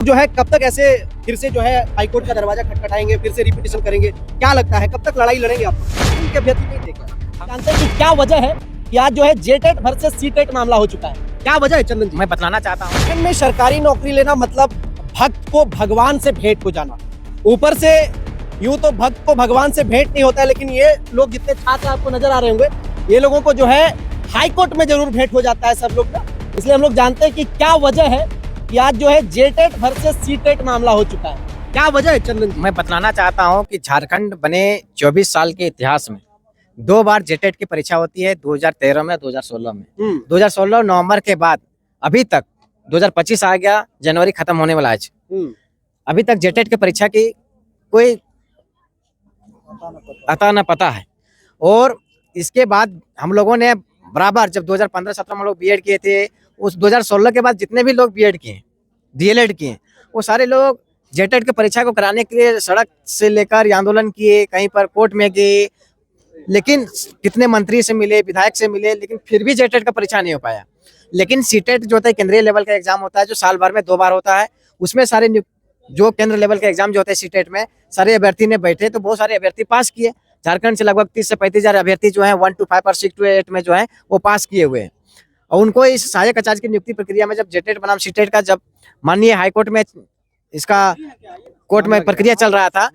जो है कब तक ऐसे फिर से जो है हाईकोर्ट का दरवाजा खटखटाएंगे, फिर से रिपीटिशन करेंगे? क्या लगता है कब तक लड़ाई लड़ेंगे आप? इनके अभ्यर्थी नहीं देखे। जानते हैं कि क्या वजह है कि आज जो है जेटेट वर्सेस सीटेट मामला हो चुका है? क्या वजह है चंदन जी? मैं बतलाना चाहता हूँ। में सरकारी नौकरी लेना मतलब भक्त को भगवान से भेंट हो जाना। ऊपर से यूं तो भक्त को भगवान से भेंट नहीं होता है, लेकिन ये लोग जितने छात्र आपको नजर आ रहे होंगे, ये लोगों को जो है हाईकोर्ट में जरूर भेंट हो जाता है सब लोग का। इसलिए हम लोग जानते हैं कि क्या वजह है कि आज जो है जेटेट वर्सेस सीटेट मामला हो चुका है। क्या वजह है चंदन जी? मैं बतलाना चाहता हूँ कि झारखंड बने 24 साल के इतिहास में 2 बार जेटेट की परीक्षा होती है, 2013 में, 2016 में। 2016 नवंबर के बाद अभी तक 2025 आ गया, जनवरी खत्म होने वाला आज। अभी तक जेटेट की परीक्षा की कोई अता न पता है। और इसके बाद हम लोगों ने बराबर जब 2015-17 में हम लोग बीएड किए थे, उस 2016 के बाद जितने भी लोग बीएड किए, डीएलएड किए, वो सारे लोग जेटेट की परीक्षा को कराने के लिए सड़क से लेकर आंदोलन किए, कहीं पर कोर्ट में गए, लेकिन कितने मंत्री से मिले, विधायक से मिले, लेकिन फिर भी जेटेट का परीक्षा नहीं हो पाया। लेकिन सीटेट जो होता है केंद्रीय लेवल का एग्जाम होता है, जो साल भर में 2 बार होता है। उसमें सारे जो केंद्र लेवल का एग्जाम जो होता है सीटेट में, सारे अभ्यर्थी ने बैठे तो बहुत सारे अभ्यर्थी पास किए। झारखंड से लगभग 30 से 35 हजार अभ्यर्थी जो है 1 to 5 और 6 to 8 में जो है वो पास किए हुए हैं। और उनको इस सहायक आचार्य की नियुक्ति प्रक्रिया में जब जेटेट बनाम सीटेट का जब माननीय हाईकोर्ट में इसका कोर्ट में प्रक्रिया चल रहा था,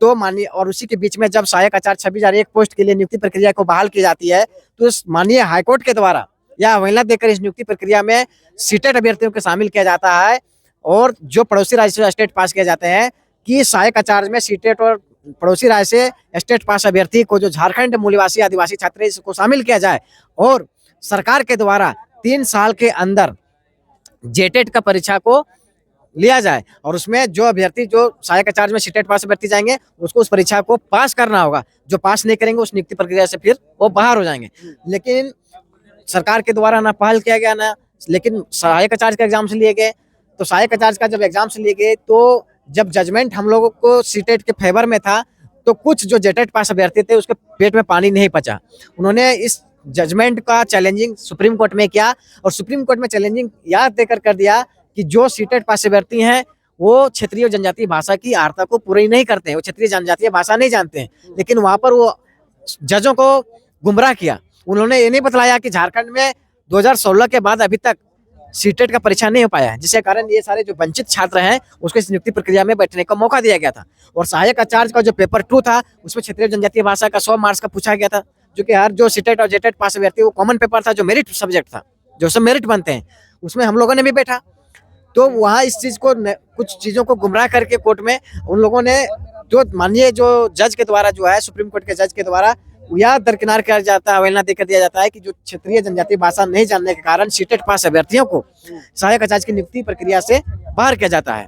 तो माननीय और उसी के बीच में जब सहायक आचार्य 26,001 पोस्ट के लिए नियुक्ति प्रक्रिया को बहाल की जाती है, तो इस माननीय हाईकोर्ट के द्वारा या अवहेलना देकर इस नियुक्ति प्रक्रिया में सीटेट अभ्यर्थियों को शामिल किया जाता है। और जो पड़ोसी राज्य से स्टेट पास किए जाते हैं कि सहायक आचार्य में सीटेट और पड़ोसी राज्य से स्टेट पास अभ्यर्थी को जो झारखंड मूलवासी आदिवासी छात्र है इसको शामिल किया जाए। और सरकार के द्वारा 3 साल के अंदर जेटेट का परीक्षा को लिया जाए, और उसमें जो अभ्यर्थी जो सहायक आचार्य में सीटेट पास अभ्यर्थी जाएंगे उसको उस परीक्षा को पास करना होगा। जो पास नहीं करेंगे उस नियुक्ति प्रक्रिया से फिर वो बाहर हो जाएंगे। लेकिन सरकार के द्वारा ना पहल किया गया ना, लेकिन सहायक आचार्य के एग्जाम से लिए गए। तो सहायक आचार्य का जब एग्जाम से लिए गए, तो जब जजमेंट हम लोगों को सीटेट के फेवर में था, तो कुछ जो जेटेट पास अभ्यर्थी थे उसके पेट में पानी नहीं पचा। उन्होंने इस जजमेंट का चैलेंजिंग सुप्रीम कोर्ट में किया, और सुप्रीम कोर्ट में चैलेंजिंग याद देकर कर दिया कि जो सीटेट पास अभ्यर्थी हैं वो क्षेत्रीय जनजातीय भाषा की अर्हता को पूरी नहीं करते हैं, वो क्षेत्रीय जनजातीय भाषा नहीं जानते हैं। लेकिन वहां पर वो जजों को गुमराह किया। उन्होंने ये नहीं बतलाया कि झारखंड में 2016 के बाद अभी तक सीटेट का परीक्षा नहीं हो पाया है, जिसके कारण ये सारे जो वंचित छात्र हैं उसको इस नियुक्ति प्रक्रिया में बैठने का मौका दिया गया था। और सहायक आचार्य का जो पेपर 2 था उसमें क्षेत्रीय जनजातीय भाषा का 100 मार्क्स का पूछा गया था, जो कि हर जो सीटेट और जेटेट पास अभ्यर्थी वो कॉमन पेपर था, जो मेरिट सब्जेक्ट था, जो सब मेरिट बनते हैं, उसमें हम लोगों ने भी बैठा। तो वहाँ इस चीज को कुछ चीजों को गुमराह करके कोर्ट में उन लोगों ने जो माननीय जो जज के द्वारा जो है सुप्रीम कोर्ट के जज के द्वारा यह दरकिनार किया जाता है, अवहेलना देकर दिया जाता है कि जो क्षेत्रीय जनजातीय भाषा नहीं जानने के कारण सीटेट पास अभ्यर्थियों को सहायक आचार्य की नियुक्ति प्रक्रिया से बाहर किया जाता है,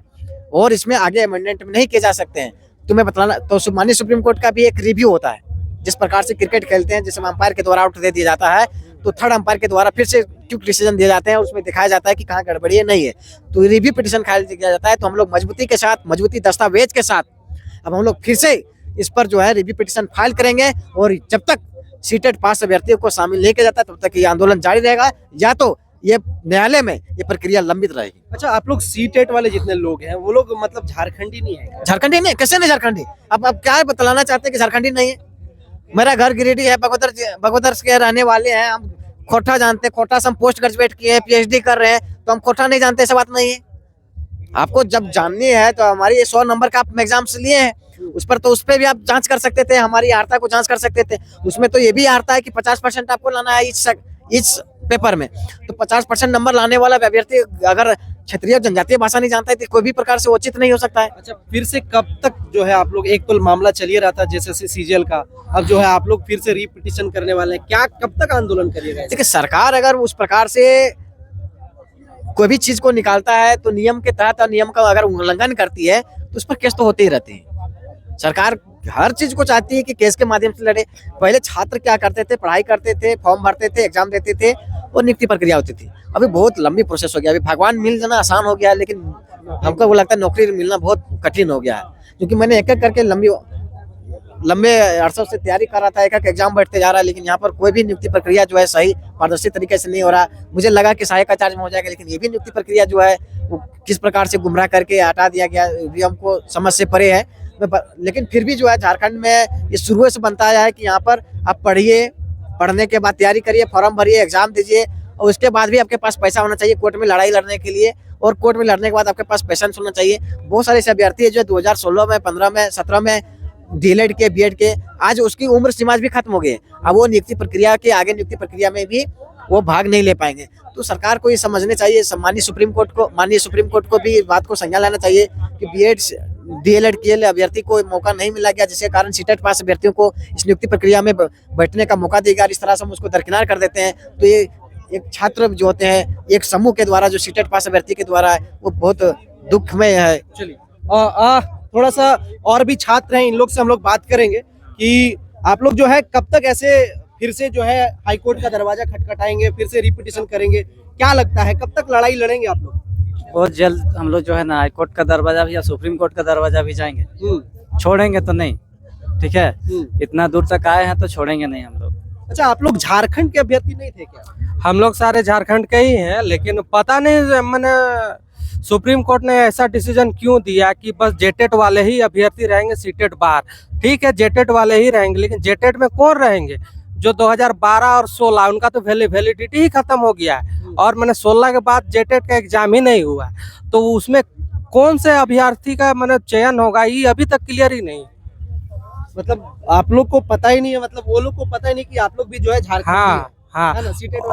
और इसमें आगे अमेंडमेंट नहीं किए जा सकते हैं। तो मैं बतलाना, तो माननीय सुप्रीम कोर्ट का भी एक रिव्यू होता है। जिस प्रकार से क्रिकेट खेलते हैं, जिसमें अंपायर के द्वारा आउट दे दिया जाता है, तो थर्ड अंपायर के द्वारा फिर से क्विक डिसीजन दिए जाते हैं, उसमें दिखाया जाता है कि कहाँ गड़बड़ी है नहीं है। तो रिव्यू पिटीशन फाइल किया जाता है। तो हम लोग मजबूती के साथ, मजबूती दस्तावेज के साथ अब हम लोग फिर से इस पर जो है रिव्यू पिटीशन फाइल करेंगे, और जब तक सीटेट पास अभ्यर्थियों को शामिल नहीं किया जाता तब तक ये आंदोलन जारी रहेगा, या तो ये न्यायालय में ये प्रक्रिया लंबित रहेगी। अच्छा, आप लोग सीटेट वाले जितने लोग हैं वो लोग मतलब झारखंडी नहीं है? झारखंडी नहीं, कैसे नहीं झारखंडी? अब क्या बतलाना चाहते हैं कि झारखंडी नहीं है? मेरा घर गिरिडीह है, बगोदर के रहने वाले हैं हम। खोटा जानते हैं, खोटा से हम पोस्ट ग्रेजुएट किए हैं, पीएचडी कर रहे हैं, तो हम खोटा नहीं जानते, ऐसा बात नहीं है। आपको जब जाननी है तो हमारी 100 नंबर का आप एग्जाम से लिए हैं, उस पर तो उस पर भी आप जांच कर सकते थे, हमारी अर्हता को जांच कर सकते थे। उसमें तो ये भी अर्हता है कि 50% आपको लाना है इस पेपर में। तो 50% नंबर लाने वाला अभ्यर्थी अगर क्षेत्रीय जनजातीय भाषा नहीं जानता है तो कोई भी प्रकार से उचित नहीं हो सकता है। अच्छा, फिर से कब तक जो है आप लोग, एक तो मामला चलिए रहा था जैसे सीजीएल का, अब जो है आप लोग फिर से रिपिटिशन करने वाले हैं, क्या कब तक आंदोलन करिएगा? देखिए, सरकार अगर उस प्रकार से कोई भी चीज को निकालता है तो नियम के तहत, और नियम का अगर उल्लंघन करती है तो उस पर केस तो होते ही रहते हैं। सरकार हर चीज को चाहती है कि केस के माध्यम से लड़े। पहले छात्र क्या करते थे, पढ़ाई करते थे, फॉर्म भरते थे, एग्जाम देते थे और नियुक्ति प्रक्रिया होती थी। अभी बहुत लंबी प्रोसेस हो गया। अभी भगवान मिल जाना आसान हो गया है, लेकिन हमको वो लगता है नौकरी मिलना बहुत कठिन हो गया है, क्योंकि मैंने एक एक करके लंबी लंबे अरसों से तैयारी कर रहा था, एक एक एग्जाम बैठते जा रहा है, लेकिन यहाँ पर कोई भी नियुक्ति प्रक्रिया जो है सही पारदर्शी तरीके से नहीं हो रहा। मुझे लगा कि सहायक आचार्य में हो जाएगा, लेकिन ये भी नियुक्ति प्रक्रिया जो है वो किस प्रकार से गुमराह करके हटा दिया गया, ये हमको समझ से परे है। लेकिन फिर भी जो है झारखंड में ये शुरू से बनता आया है कि यहाँ पर आप पढ़िए, पढ़ने के बाद तैयारी करिए, फॉर्म भरिए, एग्जाम दीजिए, और उसके बाद भी आपके पास पैसा होना चाहिए कोर्ट में लड़ाई लड़ने के लिए, और कोर्ट में लड़ने के बाद आपके पास पेशेंस होना चाहिए। बहुत सारे ऐसे अभ्यर्थी है जो 2016 में, 15 में, 17 में डीएलएड के, बीएड के, आज उसकी उम्र सीमा भी खत्म हो गई। अब वो नियुक्ति प्रक्रिया के आगे नियुक्ति प्रक्रिया में भी वो भाग नहीं ले पाएंगे। तो सरकार को ये समझने चाहिए, माननीय सुप्रीम कोर्ट को भी बात को संज्ञान लेना चाहिए कि बीएड डीएलएड के लिए अभ्यर्थी को मौका नहीं मिला गया, जिसके कारण सीटेट पास अभ्यर्थियों को इस नियुक्ति प्रक्रिया में बैठने का मौका देगा। इस तरह से हम उसको दरकिनार कर देते हैं, तो ये एक छात्र जो होते हैं, एक समूह के द्वारा जो सीटेट पास अभ्यर्थी के द्वारा है, वो बहुत दुखमय है। चलिए थोड़ा सा और भी छात्र हैं, इन लोग से हम लोग बात करेंगे कि आप लोग जो है कब तक ऐसे फिर से जो है हाईकोर्ट का दरवाजा खटखटाएंगे, फिर से रिपीटिशन करेंगे, क्या लगता है कब तक लड़ाई लड़ेंगे आप लोग? बहुत जल्द हम लोग जो है ना हाईकोर्ट का दरवाजा भी या सुप्रीम कोर्ट का दरवाजा भी जाएंगे। छोड़ेंगे तो नहीं, ठीक है, इतना दूर तक आए हैं तो छोड़ेंगे नहीं हम लोग। अच्छा, आप लोग झारखंड के अभ्यर्थी नहीं थे क्या? हम लोग सारे झारखंड के ही हैं, लेकिन पता नहीं मैंने सुप्रीम कोर्ट ने ऐसा डिसीजन क्यों दिया कि बस जेटेट वाले ही अभ्यर्थी रहेंगे, सीटेट बाहर। ठीक है, जेटेट वाले ही रहेंगे, लेकिन जेटेट में कौन रहेंगे? जो 2012 और 16 उनका तो वैलिडिटी ही खत्म हो गया है, और मैंने 16 के बाद जेटेट का एग्जाम ही नहीं हुआ, तो उसमें कौन से अभ्यर्थी का मैंने चयन होगा, ये अभी तक क्लियर ही नहीं। मतलब आप लोग को पता ही नहीं है, मतलब वो लोग को पता ही नहीं कि आप लोग भी जो है झारखंड हाँ हाँ, सीटेट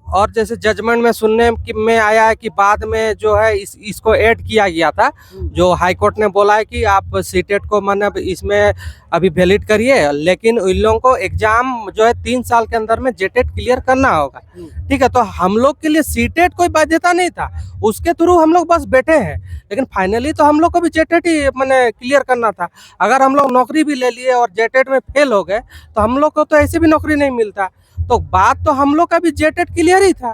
और जैसे जजमेंट में सुनने में आया है कि बाद में जो है इसको ऐड किया गया था, जो हाई कोर्ट ने बोला है कि आप सीटेट को मतलब इसमें अभी वैलिड करिए, लेकिन इन लोगों को एग्जाम जो है 3 साल के अंदर में जेटेट क्लियर करना होगा। ठीक है, तो हम लोग के लिए सीटेट कोई बाध्यता नहीं था, उसके थ्रू हम लोग बस बैठे हैं, लेकिन फाइनली तो हम लोग को भी जेटेट ही मैंने क्लियर करना था। अगर हम लोग नौकरी भी ले लिए और जेटेट में फेल हो गए तो हम लोग को तो ऐसे भी नौकरी नहीं मिलता। तो बात तो हम लोग का भी जेटेट क्लियर ही था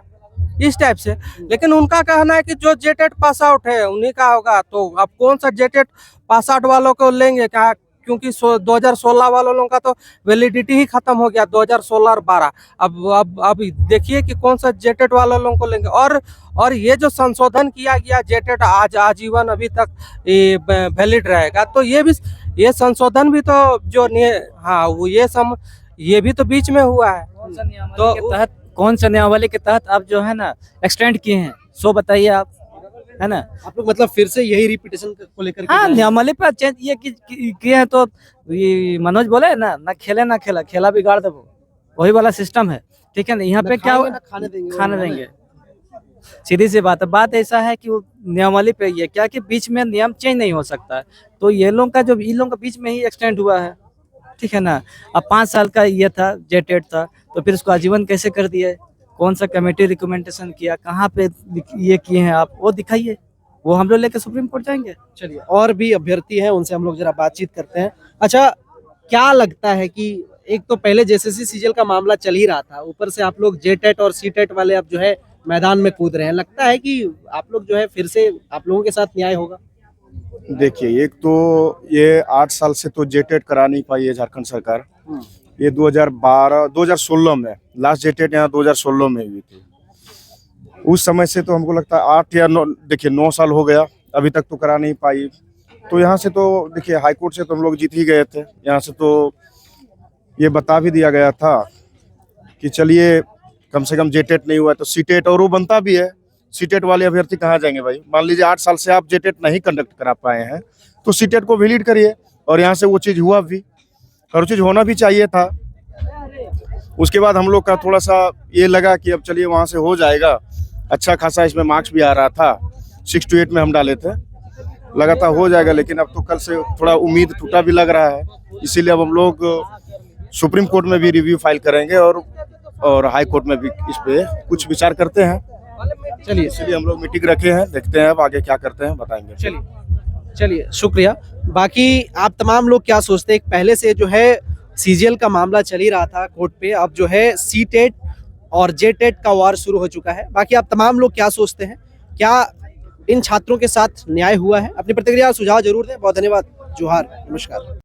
इस टाइप से, लेकिन उनका कहना है कि जो जेटेट पास आउट है उन्हीं का होगा। तो अब कौन सा जेटेट पास आउट वालों को लेंगे क्या? क्योंकि 2016 वालों का तो वैलिडिटी ही खत्म हो गया, 2016 और 12। अब देखिए कि कौन सा जेटेट वालों को लेंगे। और ये जो संशोधन किया गया, जेटेट आज आजीवन अभी तक वैलिड रहेगा, तो ये संशोधन भी तो जो हाँ वो ये भी तो बीच में हुआ है। कौन सा नियमावली के तहत आप जो है ना एक्सटेंड किए हैं, सो बताइए आप, है ना? आप लोग मतलब फिर से यही रिपीटिशन को लेकर हाँ, नियमावली पर चेंज ये किए हैं, तो ये मनोज बोले ना खेले ना खेला, खेला बिगाड़ दो, वही वाला सिस्टम है। ठीक है ना, यहाँ पे क्या खाने देंगे, सीधी सी बात है। बात ऐसा है कि वो नियमावली पे ये क्या कि बीच में नियम चेंज नहीं हो सकता है, तो ये लोग का जो इन लोगों का बीच में ही एक्सटेंड हुआ है। ठीक है ना, अब 5 साल का ये था, जेटेट था, तो फिर उसको आजीवन कैसे कर दिए? कौन सा कमेटी रिकमेंडेशन किया, कहाँ पे ये किए हैं आप, वो दिखाइए, वो हम लोग लेके सुप्रीम कोर्ट जाएंगे। चलिए, और भी अभ्यर्थी हैं, उनसे हम लोग जरा बातचीत करते हैं। अच्छा, क्या लगता है कि एक तो पहले जेएसएससी सीजीएल का मामला चल ही रहा था, ऊपर से आप लोग जेटेट और सीटेट वाले अब जो है मैदान में कूद रहे हैं, लगता है कि आप लोग जो है फिर से आप लोगों के साथ न्याय होगा? देखिए, एक तो ये 8 साल से तो जेटेट करा नहीं पाई है झारखंड सरकार। ये 2016 में लास्ट जेटेट यहाँ 2016 में हुई थी। उस समय से तो हमको लगता है 8 या 9, देखिए 9 साल हो गया, अभी तक तो करा नहीं पाई। तो यहाँ से तो देखिए हाई कोर्ट से तो हम लोग जीत ही गए थे, यहाँ से तो ये बता भी दिया गया था कि चलिए कम से कम जेटेट नहीं हुआ तो सीटेट, और वो बनता भी है। सीटेट वाले अभ्यर्थी कहाँ जाएंगे भाई? मान लीजिए 8 साल से आप जेटेट नहीं कंडक्ट करा पाए हैं, तो सीटेट को वैलिड करिए, और यहाँ से वो चीज़ हुआ भी, हर चीज़ होना भी चाहिए था। उसके बाद हम लोग का थोड़ा सा ये लगा कि अब चलिए वहाँ से हो जाएगा, अच्छा खासा इसमें मार्क्स भी आ रहा था, 6 to 8 में हम डाले थे, लगा था हो जाएगा, लेकिन अब तो कल से थोड़ा उम्मीद टूटा भी लग रहा है। इसीलिए अब हम लोग सुप्रीम कोर्ट में भी रिव्यू फाइल करेंगे और हाई कोर्ट में भी इस पे कुछ विचार करते हैं। चलिए, इसलिए हम लोग मीटिंग रखे हैं, देखते हैं अब आगे क्या करते हैं, बताएंगे। चलिए, शुक्रिया। बाकी आप तमाम लोग क्या सोचते हैं? पहले से जो है सीजीएल का मामला चल ही रहा था कोर्ट पे, अब जो है सीटेट और जेटेट का वार शुरू हो चुका है। बाकी आप तमाम लोग क्या सोचते हैं? क्या इन छात्रों के साथ न्याय हुआ है? अपनी प्रतिक्रिया और सुझाव जरूर दें। बहुत धन्यवाद। जोहार, नमस्कार।